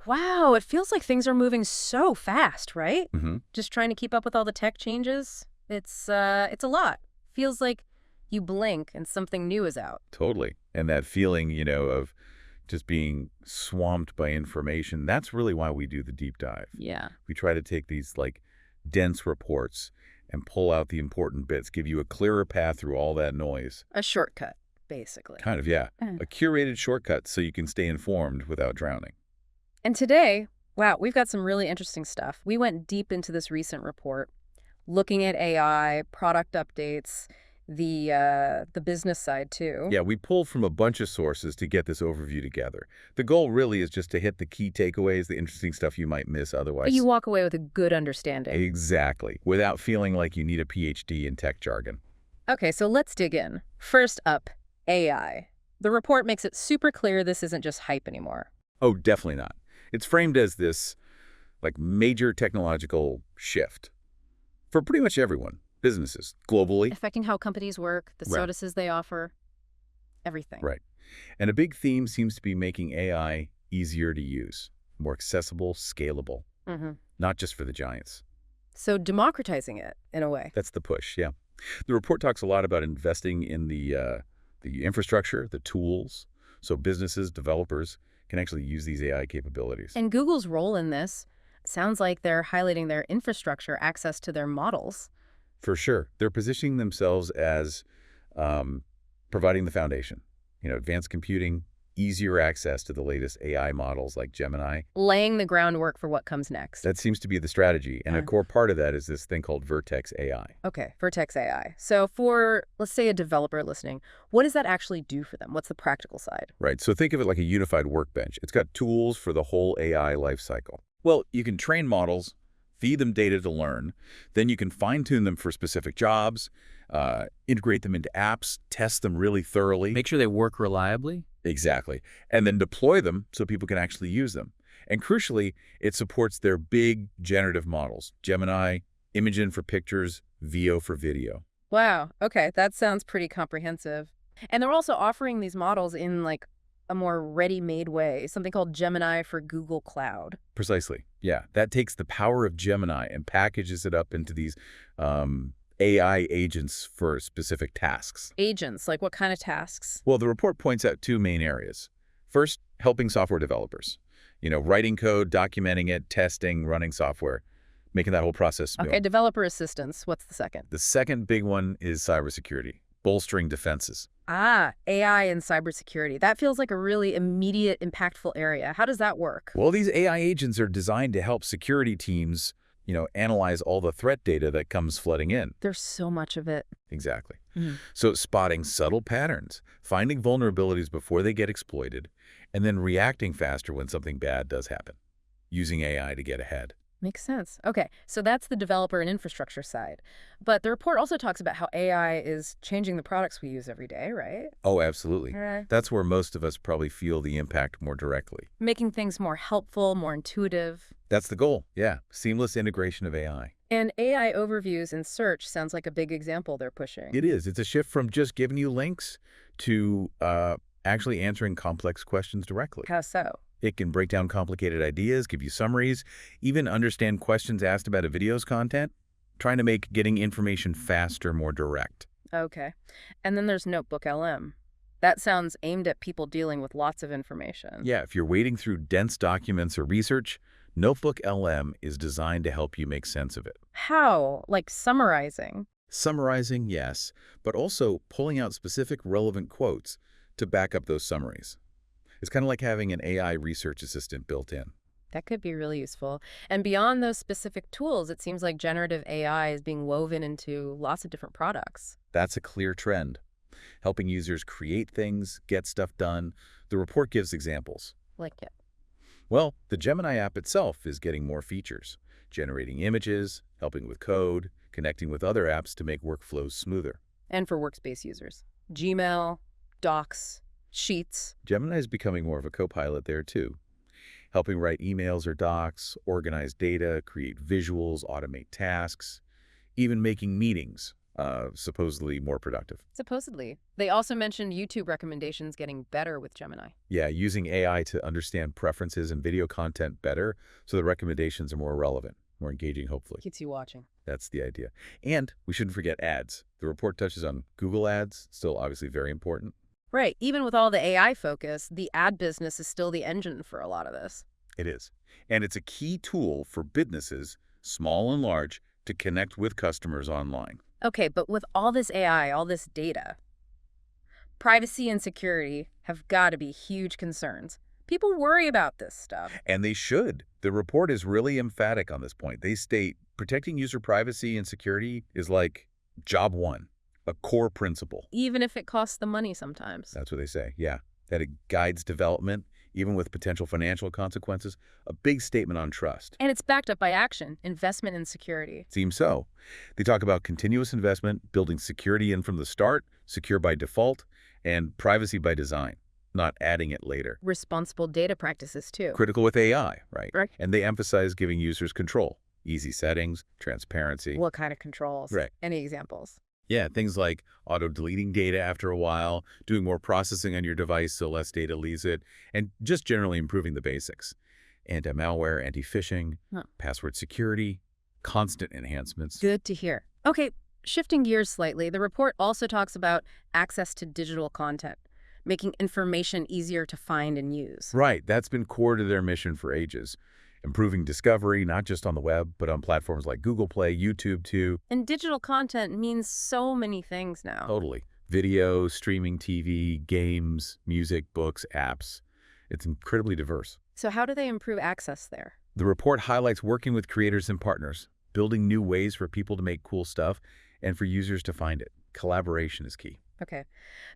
Wow, it feels like things are moving so fast, right? Hmm. Just trying to keep up with all the tech changes. It's a lot. Feels like you blink and something new is out. Totally. And that feeling, of just being swamped by information, that's really why we do the deep dive. Yeah. We try to take these dense reports and pull out the important bits, give you a clearer path through all that noise. A shortcut, basically. Kind of, yeah. Mm. A curated shortcut so you can stay informed without drowning. And today, wow, we've got some really interesting stuff. We went deep into this recent report, looking at AI, product updates, the business side too. Yeah, we pulled from a bunch of sources to get this overview together. The goal really is just to hit the key takeaways, the interesting stuff you might miss otherwise. You walk away with a good understanding. Exactly, without feeling like you need a PhD in tech jargon. Okay, so let's dig in. First up, AI. The report makes it super clear this isn't just hype anymore. Oh, definitely not. It's framed as this, major technological shift for pretty much everyone, businesses, globally. Affecting how companies work, the Right. services they offer, everything. Right. And a big theme seems to be making AI easier to use, more accessible, scalable, Hmm. not just for the giants. So democratizing it, in a way. That's the push, yeah. The report talks a lot about investing in the infrastructure, the tools, so businesses, developers can actually use these AI capabilities. And Google's role in this sounds like they're highlighting their infrastructure access to their models. For sure. They're positioning themselves as providing the foundation. Advanced computing, easier access to the latest AI models like Gemini. Laying the groundwork for what comes next. That seems to be the strategy. And a core part of that is this thing called Vertex AI. Okay, Vertex AI. So for, let's say, a developer listening, what does that actually do for them? What's the practical side? Right. So think of it like a unified workbench. It's got tools for the whole AI lifecycle. Well, you can train models, feed them data to learn, then you can fine-tune them for specific jobs, integrate them into apps, test them really thoroughly. Make sure they work reliably. Exactly. And then deploy them so people can actually use them. And crucially, it supports their big generative models, Gemini, Imagen for pictures, Veo for video. Wow, okay, that sounds pretty comprehensive. And they're also offering these models in a more ready-made way, something called Gemini for Google Cloud. Precisely. Yeah. That takes the power of Gemini and packages it up into these AI agents for specific tasks. Agents, like what kind of tasks? Well, the report points out two main areas. First, helping software developers. Writing code, documenting it, testing, running software, making that whole process smooth. Okay, developer assistance. What's the second? The second big one is cybersecurity, bolstering defenses. Ah, AI and cybersecurity. That feels like a really immediate, impactful area. How does that work? Well, these AI agents are designed to help security teams, analyze all the threat data that comes flooding in. There's so much of it. Exactly. Mhm. So spotting subtle patterns, finding vulnerabilities before they get exploited, and then reacting faster when something bad does happen, using AI to get ahead. Makes sense. Okay, so that's the developer and infrastructure side. But the report also talks about how AI is changing the products we use every day, right? Oh, absolutely. Right. That's where most of us probably feel the impact more directly. Making things more helpful, more intuitive. That's the goal, yeah. Seamless integration of AI. And AI overviews in search sounds like a big example they're pushing. It is. It's a shift from just giving you links to actually answering complex questions directly. How so? It can break down complicated ideas, give you summaries, even understand questions asked about a video's content, trying to make getting information faster, more direct. Okay. And then there's Notebook LM. That sounds aimed at people dealing with lots of information. Yeah, if you're wading through dense documents or research, Notebook LM is designed to help you make sense of it. How? Like summarizing? Summarizing, yes, but also pulling out specific relevant quotes to back up those summaries. It's kind of like having an AI research assistant built in. That could be really useful. And beyond those specific tools, it seems like generative AI is being woven into lots of different products. That's a clear trend. Helping users create things, get stuff done. The report gives examples. Like it. Well, the Gemini app itself is getting more features, generating images, helping with code, connecting with other apps to make workflows smoother. And for workspace users. Gmail, Docs, Sheets. Gemini is becoming more of a co-pilot there too, helping write emails or docs, organize data, create visuals, automate tasks, even making meetings supposedly more productive. Supposedly. They also mentioned YouTube recommendations getting better with Gemini. Yeah, using AI to understand preferences and video content better so the recommendations are more relevant, more engaging, hopefully. Keeps you watching. That's the idea. And we shouldn't forget ads. The report touches on Google ads, still obviously very important. Right. Even with all the AI focus, the ad business is still the engine for a lot of this. It is. And it's a key tool for businesses, small and large, to connect with customers online. Okay, but with all this AI, all this data, privacy and security have got to be huge concerns. People worry about this stuff. And they should. The report is really emphatic on this point. They state protecting user privacy and security is like job one, a core principle. Even if it costs the money sometimes. That's what they say, yeah. That it guides development, even with potential financial consequences, a big statement on trust. And it's backed up by action, investment in security. Seems so. They talk about continuous investment, building security in from the start, secure by default, and privacy by design, not adding it later. Responsible data practices, too. Critical with AI, right? Right. And they emphasize giving users control, easy settings, transparency. What kind of controls? Right. Any examples? Yeah, things like auto-deleting data after a while, doing more processing on your device so less data leaves it, and just generally improving the basics. Anti-malware, anti-phishing, password security, constant enhancements. Good to hear. Okay, shifting gears slightly, the report also talks about access to digital content, making information easier to find and use. Right, that's been core to their mission for ages. Improving discovery, not just on the web, but on platforms like Google Play, YouTube too. And digital content means so many things now. Totally. Video, streaming TV, games, music, books, apps. It's incredibly diverse. So how do they improve access there? The report highlights working with creators and partners, building new ways for people to make cool stuff and for users to find it. Collaboration is key. Okay.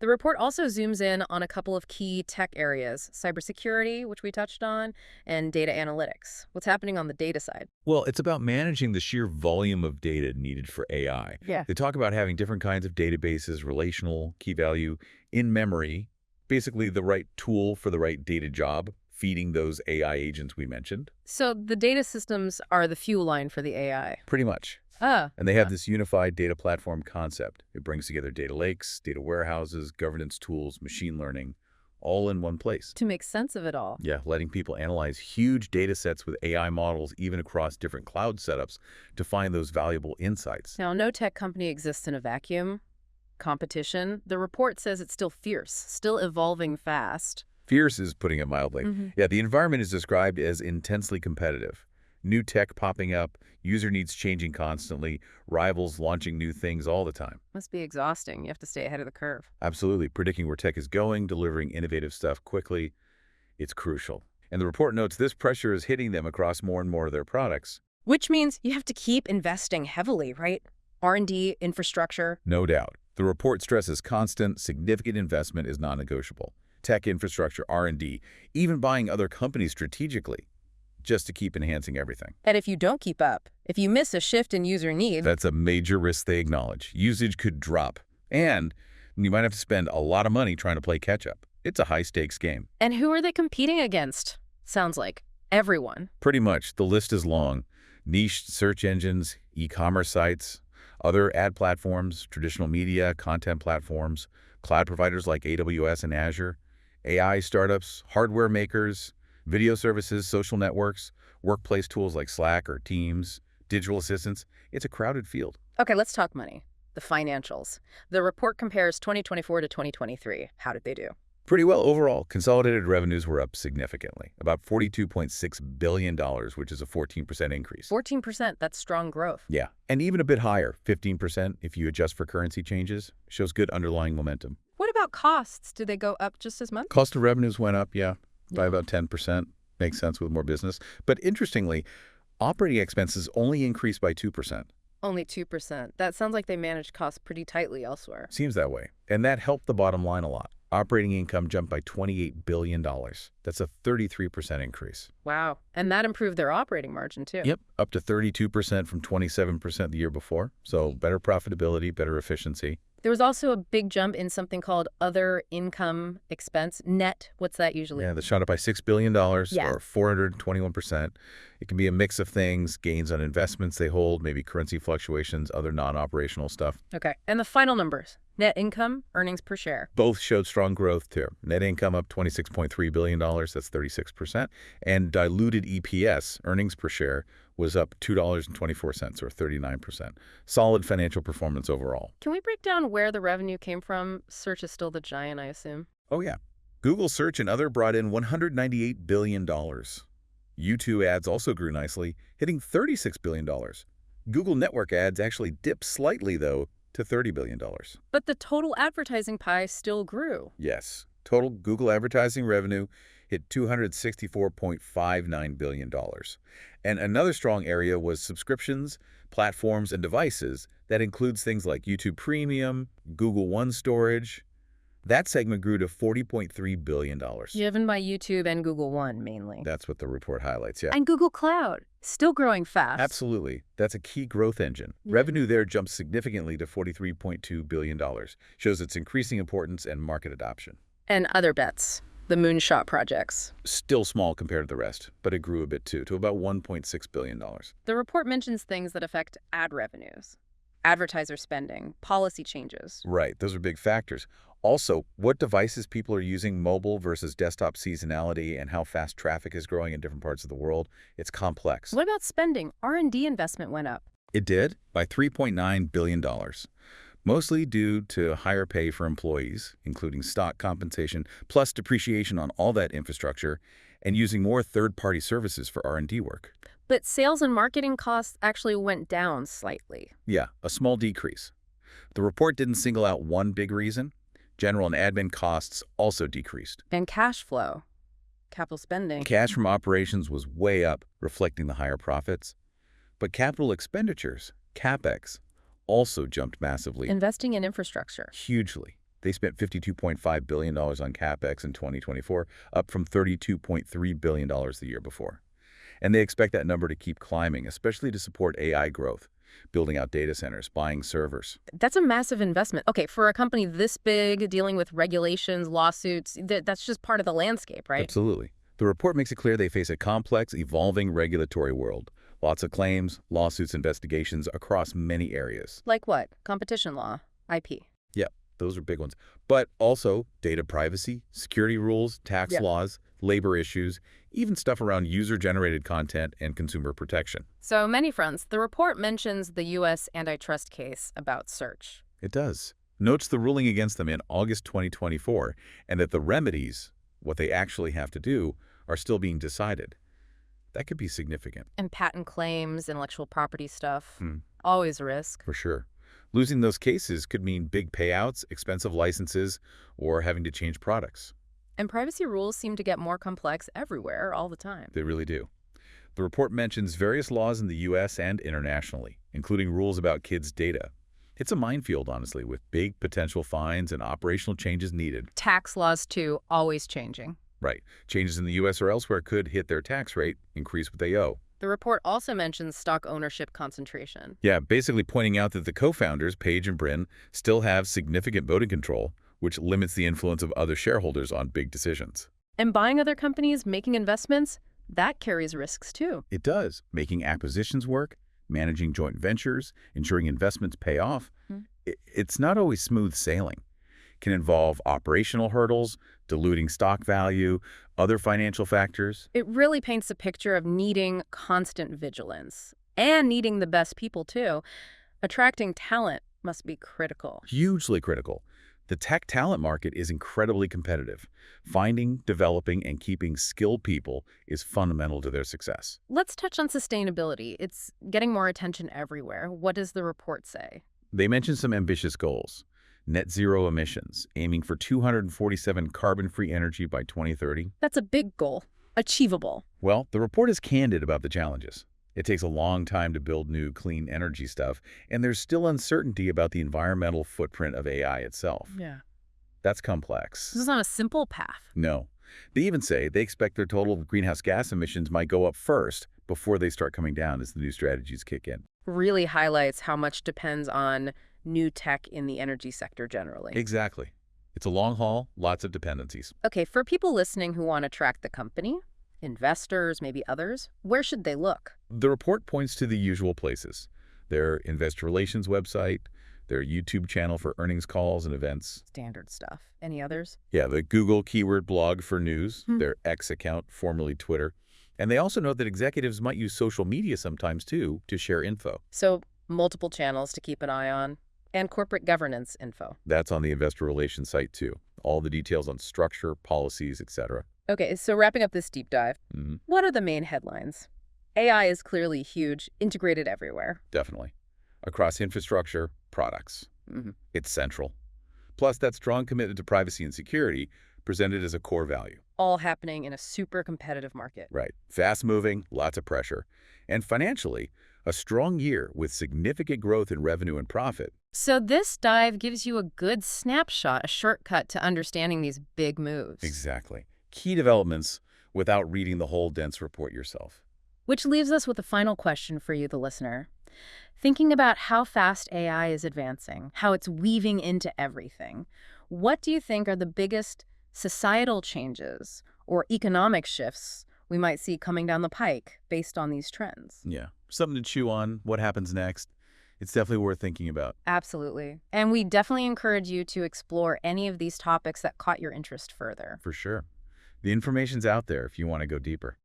The report also zooms in on a couple of key tech areas, cybersecurity, which we touched on, and data analytics. What's happening on the data side? Well, it's about managing the sheer volume of data needed for AI. Yeah. They talk about having different kinds of databases, relational, key value, in memory, basically the right tool for the right data job, feeding those AI agents we mentioned. So the data systems are the fuel line for the AI. Pretty much. And they have this unified data platform concept. It brings together data lakes, data warehouses, governance tools, machine learning, all in one place. To make sense of it all. Yeah, letting people analyze huge data sets with AI models, even across different cloud setups, to find those valuable insights. Now, no tech company exists in a vacuum. Competition, the report says it's still fierce, still evolving fast. Fierce is putting it mildly. Yeah, the environment is described as intensely competitive. New tech popping up, user needs changing constantly, rivals launching new things all the time. Must be exhausting. You have to stay ahead of the curve. Absolutely. Predicting where tech is going, delivering innovative stuff quickly, it's crucial. And the report notes this pressure is hitting them across more and more of their products. Which means you have to keep investing heavily, right? R&D, infrastructure. No doubt. The report stresses constant, significant investment is non-negotiable. Tech infrastructure, R&D, even buying other companies strategically, just to keep enhancing everything. And if you don't keep up, if you miss a shift in user need... That's a major risk they acknowledge. Usage could drop. And you might have to spend a lot of money trying to play catch-up. It's a high-stakes game. And who are they competing against? Sounds like everyone. Pretty much. The list is long. Niche search engines, e-commerce sites, other ad platforms, traditional media, content platforms, cloud providers like AWS and Azure, AI startups, hardware makers, video services, social networks, workplace tools like Slack or Teams, digital assistants. It's a crowded field. Okay, let's talk money. The financials. The report compares 2024 to 2023. How did they do? Pretty well overall. Consolidated revenues were up significantly, about $42.6 billion, which is a 14% increase. 14%, that's strong growth. Yeah, and even a bit higher, 15% if you adjust for currency changes, shows good underlying momentum. What about costs? Did they go up just as much? Cost of revenues went up, yeah, by about 10%. Makes sense with more business. But interestingly, operating expenses only increased by 2%. Only 2%. That sounds like they managed costs pretty tightly elsewhere. Seems that way. And that helped the bottom line a lot. Operating income jumped by $28 billion. That's a 33% increase. Wow. And that improved their operating margin, too. Yep, up to 32% from 27% the year before. So better profitability, better efficiency. There was also a big jump in something called other income expense. Net, what's that usually? Yeah, that shot up by $6 billion dollars Yeah. or 421%. It can be a mix of things, gains on investments they hold, maybe currency fluctuations, other non-operational stuff. Okay. And the final numbers. Net income, earnings per share. Both showed strong growth too. Net income up $26.3 billion, that's 36%. And diluted EPS, earnings per share, was up $2.24 or 39%. Solid financial performance overall. Can we break down where the revenue came from? Search is still the giant, I assume. Oh yeah. Google Search and other brought in $198 billion. YouTube ads also grew nicely, hitting $36 billion. Google Network ads actually dipped slightly, though, to $30 billion. But the total advertising pie still grew. Yes, total Google advertising revenue hit $264.59 billion. And another strong area was subscriptions, platforms, and devices. That includes things like YouTube Premium, Google One Storage. That segment grew to $40.3 billion. Driven by YouTube and Google One, mainly. That's what the report highlights, yeah. And Google Cloud, still growing fast. Absolutely. That's a key growth engine. Yeah. Revenue there jumped significantly to $43.2 billion. Shows its increasing importance and market adoption. And other bets, the moonshot projects. Still small compared to the rest, but it grew a bit too, to about $1.6 billion. The report mentions things that affect ad revenues, advertiser spending, policy changes. Right, those are big factors. Also, what devices people are using, mobile versus desktop seasonality, and how fast traffic is growing in different parts of the world. It's complex. What about spending? R&D investment went up. It did, by $3.9 billion. Mostly due to higher pay for employees, including stock compensation, plus depreciation on all that infrastructure, and using more third-party services for R&D work. But sales and marketing costs actually went down slightly. Yeah, a small decrease. The report didn't single out one big reason. General and admin costs also decreased. And cash flow, capital spending. Cash from operations was way up, reflecting the higher profits. But capital expenditures, CapEx, also jumped massively. Investing in infrastructure. Hugely. They spent $52.5 billion on CapEx in 2024, up from $32.3 billion the year before. And they expect that number to keep climbing, especially to support AI growth, building out data centers, buying servers. That's a massive investment. Okay, for a company this big, dealing with regulations, lawsuits, that's just part of the landscape, right? Absolutely. The report makes it clear they face a complex, evolving regulatory world. Lots of claims, lawsuits, investigations across many areas. Like what? Competition law, IP. Yeah, those are big ones. But also data privacy, security rules, tax laws, labor issues, even stuff around user-generated content and consumer protection. So many fronts. The report mentions the U.S. antitrust case about search. It does. Notes the ruling against them in August 2024, and that the remedies, what they actually have to do, are still being decided. That could be significant. And patent claims, intellectual property stuff, always a risk. For sure. Losing those cases could mean big payouts, expensive licenses, or having to change products. And privacy rules seem to get more complex everywhere all the time. They really do. The report mentions various laws in the U.S. and internationally, including rules about kids' data. It's a minefield, honestly, with big potential fines and operational changes needed. Tax laws, too, always changing. Right. Changes in the U.S. or elsewhere could hit their tax rate, increase what they owe. The report also mentions stock ownership concentration. Yeah, basically pointing out that the co-founders, Page and Brin, still have significant voting control, which limits the influence of other shareholders on big decisions. And buying other companies, making investments, that carries risks too. It does. Making acquisitions work, managing joint ventures, ensuring investments pay off. It's not always smooth sailing. It can involve operational hurdles, diluting stock value, other financial factors. It really paints a picture of needing constant vigilance and needing the best people too. Attracting talent must be critical. Hugely critical. The tech talent market is incredibly competitive. Finding, developing, and keeping skilled people is fundamental to their success. Let's touch on sustainability. It's getting more attention everywhere. What does the report say? They mention some ambitious goals. Net zero emissions, aiming for 247 carbon-free energy by 2030. That's a big goal. Achievable. Well, the report is candid about the challenges. It takes a long time to build new clean energy stuff, and there's still uncertainty about the environmental footprint of AI itself. Yeah. That's complex. This is not a simple path. No. They even say they expect their total greenhouse gas emissions might go up first before they start coming down as the new strategies kick in. Really highlights how much depends on new tech in the energy sector generally. Exactly. It's a long haul, lots of dependencies. Okay, for people listening who want to track the company, investors, maybe others, where should they look? The report points to the usual places: their investor relations website, their YouTube channel for earnings calls and events. Standard stuff. Any others? Yeah, the Google keyword blog for news, Hmm. their X account, formerly Twitter. And they also note that executives might use social media sometimes, too, to share info. So, multiple channels to keep an eye on, and corporate governance info. That's on the investor relations site, too. All the details on structure, policies, etc. Okay, so wrapping up this deep dive, Mhm, what are the main headlines? AI is clearly huge, integrated everywhere. definitely. Across infrastructure, products. Hmm. It's central. Plus, that strong commitment to privacy and security presented as a core value. All happening in a super competitive market. Right. Fast-moving, lots of pressure. And financially, a strong year with significant growth in revenue and profit. So this dive gives you a good snapshot, a shortcut to understanding these big moves. Exactly. Key developments without reading the whole dense report yourself. Which leaves us with a final question for you, the listener. Thinking about how fast AI is advancing, how it's weaving into everything, what do you think are the biggest societal changes or economic shifts we might see coming down the pike based on these trends? Yeah. Something to chew on. What happens next? It's definitely worth thinking about. Absolutely. And we definitely encourage you to explore any of these topics that caught your interest further. For sure. The information's out there if you want to go deeper.